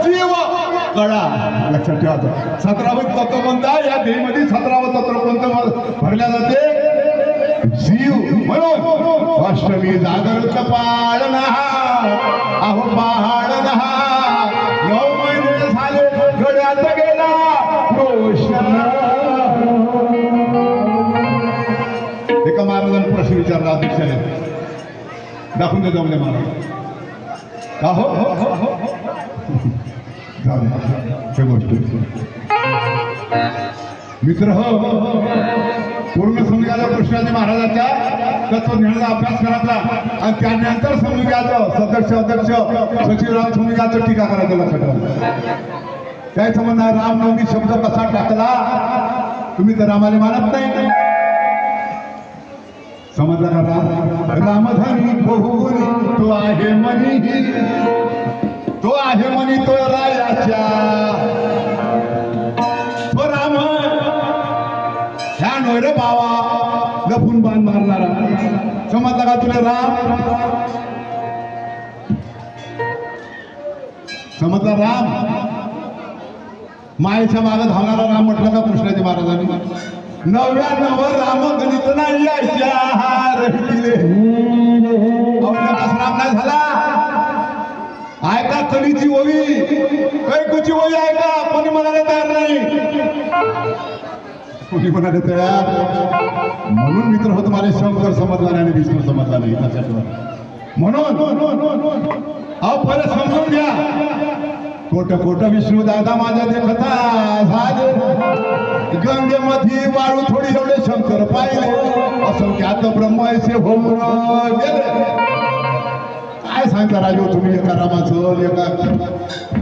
जीव कळा लक्षात ठेवायचं. 17वं तत्व म्हणता या देहीमध्ये 17वं तत्व कोणतं भरल्या जाते? जीव. म्हणून अष्टमी जागृत पाळणा अहो पाळणा 9 महिने झाले गड्यात गेला कृष्ण. एका महाराजांनी प्रश्न विचारला अध्यक्षाने, दाखवून दे जमले महाराज का हो हे गोष्ट मित्र हो पूर्ण समजायला कृष्णाजी महाराजांच्या तत्वज्ञानाचा अभ्यास करायचा आणि त्यानंतर समजायचं सदस्य अध्यक्ष सचिवराव समजायचं टीका करायचं लक्षात ठेवा. काय समजणार रामनवमी शब्द कसा टाकला तुम्ही तर रामाला मानत नाही समजला का? रामधनी बहुगुणी तो आहे मनी तो आहे मनी तो रायाच्या तो राम ह्या नोय रे बावा लपून बाण मारणारा समजला का तुला? राम समजला? राम मायेच्या मागे धावणारा राम म्हटलं का कृष्णाजी महाराजांनी? 99 राम गणित नाही राम नाही झाला. ऐका कलीची ओवी कैकूची ओवी ऐका. कोणी म्हणायला तयार नाही, कोणी म्हणायला तयार. म्हणून मित्र हो तुम्हाला शंकर समजला नाही आणि विष्णू समजला नाही लक्षात ठेवा. म्हणून अहो परत समजून घ्या. कोट कोट विष्णू दादा माझ्या देखता झाले गंगेमध्ये वाळू थोडी एवढे शंकर पाहिले असंख्यात ब्रह्म ऐसे होऊन गेले. काय सांगता राजू तुम्ही एका रामाचं एका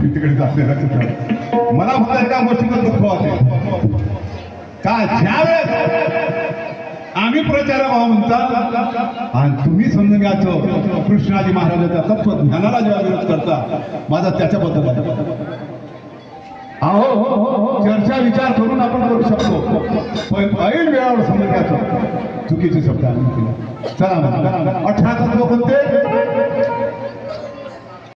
तिकडे जाते मला फक्त एका गोष्टीचं दुःख होते का ज्यावेळेस आम्ही प्रचारक आहोत म्हणतात आणि तुम्ही समजून घ्यायचं कृष्णाजी महाराजांच्या तत्वज्ञानाला जेव्हा विरोध करता माझा त्याच्याबद्दल आहे. अहो चर्चा विचार करून आपण करू शकतो पण ऐन वेळावर समजून घ्यायचं चुकीचे शब्द आम्ही केले. चला 18 तत्व कोणते?